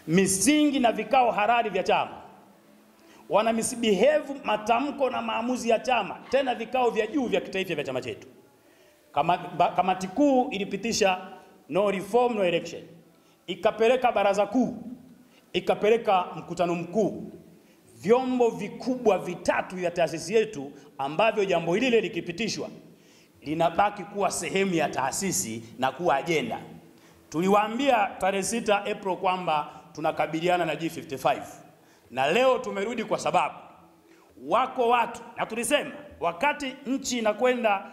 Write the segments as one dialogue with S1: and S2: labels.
S1: misingi na vikao halali vya chama, wana misbehave matamko na maamuzi ya chama, tena vikao vya juu vya kitaifa vya chama chetu. Kamati kuu ilipitisha no reform no election, ikapeleka baraza kuu, ikapeleka mkutano mkuu, vyombo vikubwa vitatu vya taasisi yetu ambavyo jambo hili likipitishwa linabaki kuwa sehemu ya taasisi na kuwa agenda. Tuliwaambia tarehe 6 April kwamba tunakabiliana na G55, na leo tumerudi kwa sababu wako watu, na tulisema wakati nchi inakwenda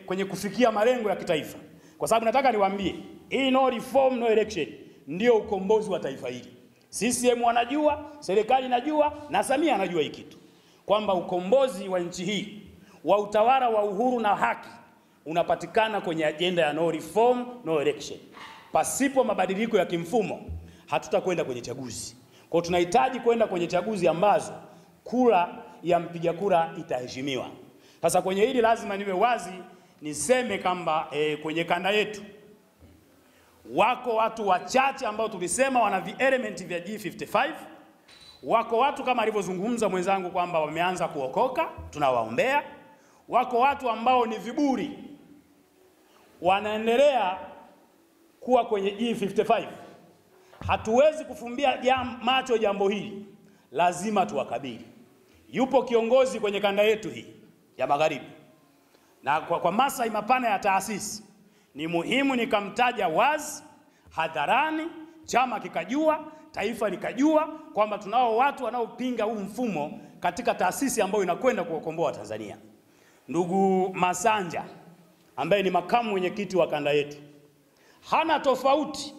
S1: kwenye kufikia malengo ya kitaifa, kwa sababu nataka niwaambie hii no reform no election ndio ukombozi wa taifa hili. CCM wanajua, serikali inajua, na Samia anajua hiki kitu, kwamba ukombozi wa nchi hii wa utawala wa uhuru na haki unapatikana kwenye agenda ya no reform no election. Pasipo mabadiliko ya kimfumo hatutakwenda kwenye chaguzi. Kwa tunahitaji kwenda kwenye chaguzi ambazo kura ya mpiga kura itaheshimiwa. Sasa kwenye hili lazima niwe wazi niseme kwamba kwenye kanda yetu wako watu wachache ambao tulisema wana element vya G55. Wako watu kama alivyozungumza mwenzangu kwamba wameanza kuokoka, tunawaombea. Wako watu ambao ni viburi, wanaendelea kuwa kwenye G55. Hatuwezi kufumbia macho jambo hili, lazima tuwakabili. Yupo kiongozi kwenye kanda yetu hii ya Magharibi, na kwa maslahi mapana ya taasisi ni muhimu nikamtaja wazi hadharani, chama kikajua, taifa likajua kwamba tunao watu wanaopinga huu mfumo katika taasisi ambayo inakwenda kuwakomboa Tanzania. Ndugu Masanja ambaye ni makamu mwenyekiti wa kanda yetu hana tofauti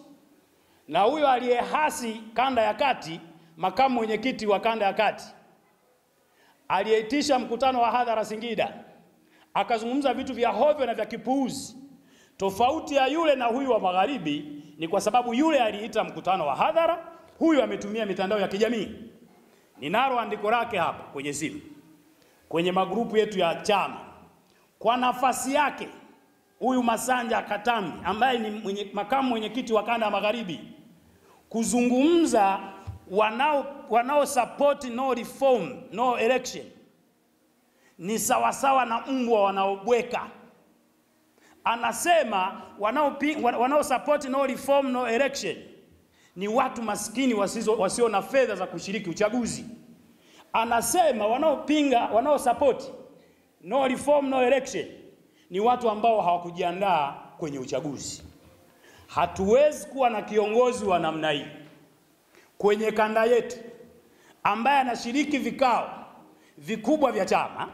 S1: na huyo aliyehasi kanda ya kati, makamu mwenyekiti wa kanda ya kati aliyeitisha mkutano wa hadhara Singida akazungumza vitu vya hovyo na vya kipuuzi. Tofauti ya yule na huyu wa Magharibi ni kwa sababu yule aliita mkutano wa hadhara, huyu ametumia mitandao ya kijamii. Ninalo andiko lake hapa kwenye simu, kwenye magrupu yetu ya chama. Kwa nafasi yake huyu Masanja Katambi ambaye ni makamu mwenyekiti wa kanda ya Magharibi kuzungumza wanao support no reform no election ni sawa na mbwa wanaobweka. Anasema wanao support no reform no election ni watu maskini wasio na fedha za kushiriki uchaguzi. Anasema wanao support no reform no election ni watu ambao hawakujiandaa kwenye uchaguzi. Hatuwezi kuwa na kiongozi wa namna hii kwenye kanda yetu ambaye anashiriki vikao vikubwa vya chama,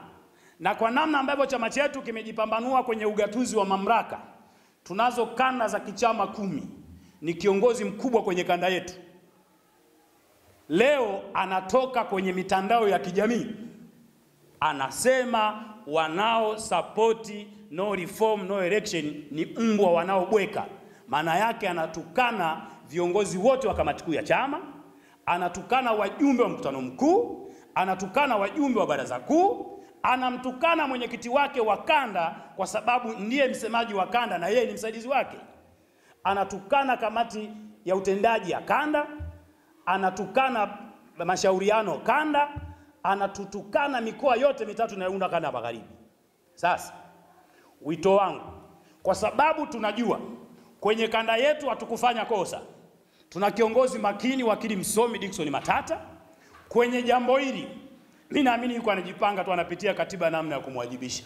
S1: na kwa namna ambavyo chama chetu kimejipambanua kwenye ugatuzi wa mamlaka, tunazo kanda za kichama 10, ni kiongozi mkubwa kwenye kanda yetu. Leo anatoka kwenye mitandao ya kijamii anasema wanao support no reform no election ni mbwa wanaobweka. Maana yake anatukana viongozi wote wa kamati kuu ya chama, anatukana wajumbe wa mkutano mkuu, anatukana wajumbe wa baraza kuu, anamtukana mwenyekiti wake wa kanda kwa sababu ndiye msemaji wa kanda na yeye ni msaidizi wake, anatukana kamati ya utendaji ya kanda, anatukana mashauriano kanda, anatutukana mikoa yote mitatu inayounda kanda ya Magharibi. Sasa wito wangu, kwa sababu tunajua kwenye kanda yetu hatukufanya kosa, tuna kiongozi makini, wakili msomi Dickson Matata. Kwenye jambo hili mimi naamini yuko anajipanga tu, anapitia katiba namna ya kumwajibisha.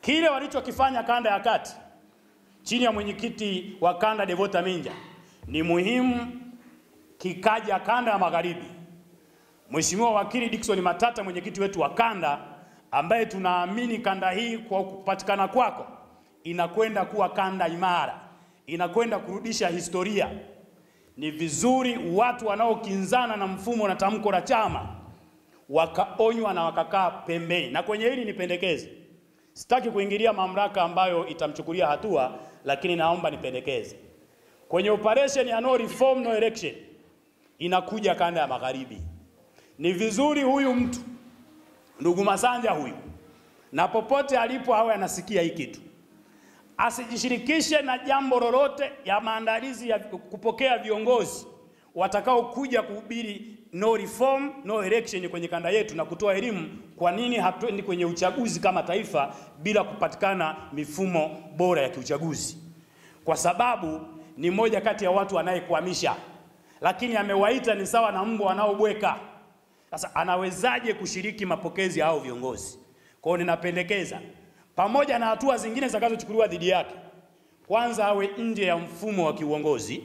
S1: Kile walichokifanya kanda ya kati chini ya mwenyekiti wa kanda Devota Minja ni muhimu kikaja kanda ya Magharibi. Mheshimiwa wakili Dickson Matata, mwenyekiti wetu wa kanda, ambaye tunaamini kanda hii kwa kupatikana kwako inakwenda kuwa kanda imara, inakwenda kurudisha historia. Ni vizuri watu wanaokinzana na mfumo na tamko la chama wakaonywa na wakakaa pembeni. Na kwenye hili nipendekeze, sitaki kuingilia mamlaka ambayo itamchukulia hatua, lakini naomba nipendekeze kwenye operation ya no reform no election inakuja kanda ya Magharibi. Ni vizuri huyu mtu ndugu Masanja huyu, na popote alipo awe anasikia hii kitu, asijishirikishe na jambo lolote ya maandalizi ya kupokea viongozi watakao kuja kuhubiri no reform no election kwenye kanda yetu na kutoa elimu kwa nini hatuendi kwenye uchaguzi kama taifa bila kupatikana mifumo bora ya kiuchaguzi. Kwa sababu ni moja kati ya watu anayekwamisha, lakini amewaita ni sawa na mbwa wanaobweka. Sasa anawezaje kushiriki mapokezi hao viongozi? Kwa hiyo ninapendekeza pamoja na hatua zingine zitakazochukuliwa dhidi yake, kwanza awe nje ya mfumo wa kiuongozi,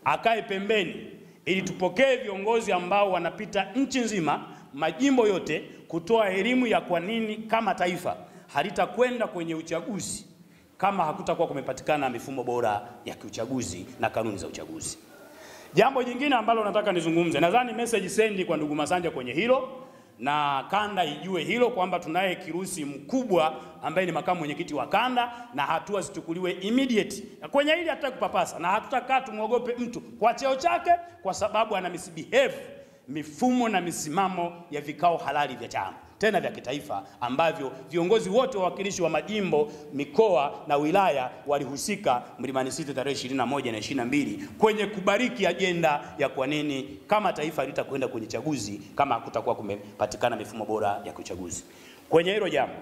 S1: akae pembeni ili tupokee viongozi ambao wanapita nchi nzima, majimbo yote, kutoa elimu ya kwa nini kama taifa halitakwenda kwenye uchaguzi kama hakutakuwa kumepatikana mifumo bora ya kiuchaguzi na kanuni za uchaguzi. Jambo jingine ambalo nataka nizungumze, nadhani message sendi kwa ndugu Masanja kwenye hilo, na kanda ijue hilo kwamba tunaye kirusi mkubwa ambaye ni makamu mwenyekiti wa kanda, na hatua zichukuliwe immediate. Na kwenye hili hatutaki kupapasa na hatutakaa tumuogope mtu kwa cheo chake, kwa sababu ana misbehave mifumo na misimamo ya vikao halali vya chama, tena vya kitaifa, ambavyo viongozi wote wawakilishi wa majimbo, mikoa na wilaya walihusika Mlimani City tarehe 21 na 22 kwenye kubariki ajenda ya kwa nini kama taifa litakwenda kwenye chaguzi kama hakutakuwa kumepatikana mifumo bora ya kuchaguzi. Kwenye hilo jambo